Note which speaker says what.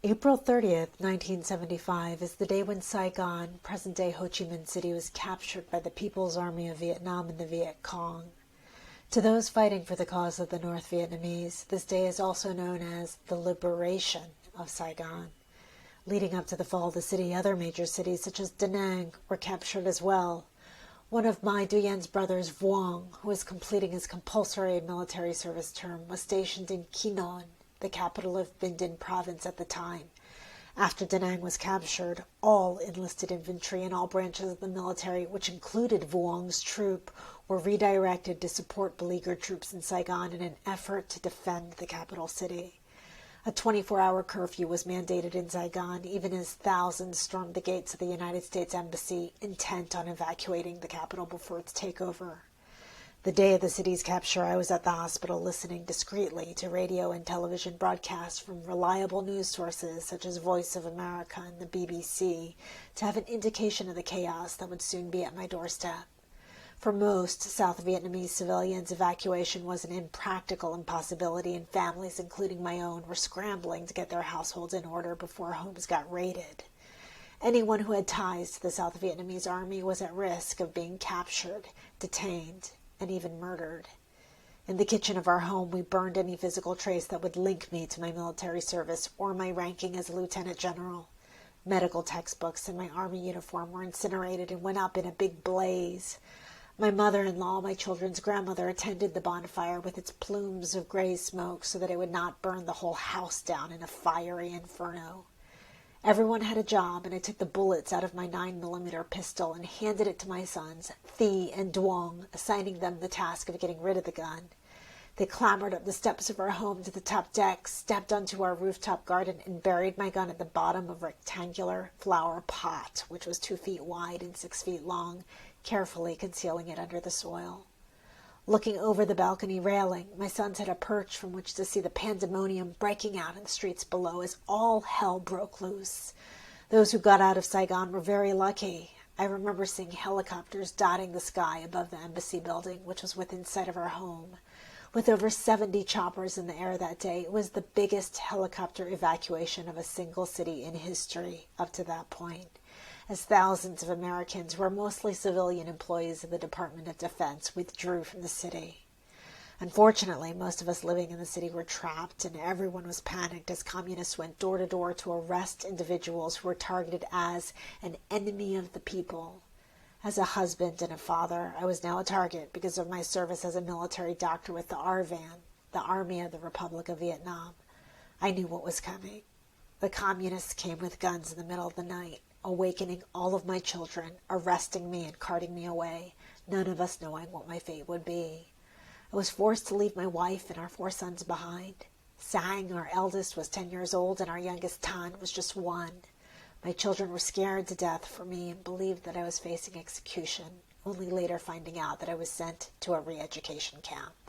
Speaker 1: April 30th, 1975 is the day when Saigon, present-day Ho Chi Minh City, was captured by the People's Army of Vietnam and the Viet Cong. To those fighting for the cause of the North Vietnamese, this day is also known as the Liberation of Saigon. Leading up to the fall of the city, other major cities such as Da Nang were captured as well. One of my Duyen's brothers, Vuong, who was completing his compulsory military service term, was stationed in Qui Non, the capital of Binh Dinh province at the time. After Da Nang was captured, all enlisted infantry and all branches of the military, which included Vuong's troop, were redirected to support beleaguered troops in Saigon in an effort to defend the capital city. A 24-hour curfew was mandated in Saigon, even as thousands stormed the gates of the United States Embassy, intent on evacuating the capital before its takeover. The day of the city's capture, I was at the hospital listening discreetly to radio and television broadcasts from reliable news sources such as Voice of America and the BBC to have an indication of the chaos that would soon be at my doorstep. For most South Vietnamese civilians, evacuation was an impractical impossibility, and families, including my own, were scrambling to get their households in order before homes got raided. Anyone who had ties to the South Vietnamese army was at risk of being captured, detained, and even murdered. In the kitchen of our home, we burned any physical trace that would link me to my military service or my ranking as a lieutenant general. Medical textbooks and my army uniform were incinerated and went up in a big blaze. My mother-in-law, my children's grandmother, attended the bonfire with its plumes of gray smoke so that it would not burn the whole house down in a fiery inferno. Everyone had a job, and I took the bullets out of my 9mm pistol and handed it to my sons, Thi and Duong, assigning them the task of getting rid of the gun. They clambered up the steps of our home to the top deck, stepped onto our rooftop garden, and buried my gun at the bottom of a rectangular flower pot, which was 2 feet wide and 6 feet long, carefully concealing it under the soil. Looking over the balcony railing, my sons had a perch from which to see the pandemonium breaking out in the streets below as all hell broke loose. Those who got out of Saigon were very lucky. I remember seeing helicopters dotting the sky above the embassy building, which was within sight of our home. With over 70 choppers in the air that day, it was the biggest helicopter evacuation of a single city in history up to that point, as thousands of Americans, who were mostly civilian employees of the Department of Defense, withdrew from the city. Unfortunately, most of us living in the city were trapped, and everyone was panicked as communists went door to door to arrest individuals who were targeted as an enemy of the people. As a husband and a father, I was now a target because of my service as a military doctor with the ARVAN, the Army of the Republic of Vietnam. I knew what was coming. The communists came with guns in the middle of the night, awakening all of my children, arresting me and carting me away, none of us knowing what my fate would be. I was forced to leave my wife and our 4 sons behind. Sang, our eldest, was 10 years old, and our youngest, Tan, was just 1. My children were scared to death for me and believed that I was facing execution, only later finding out that I was sent to a re-education camp.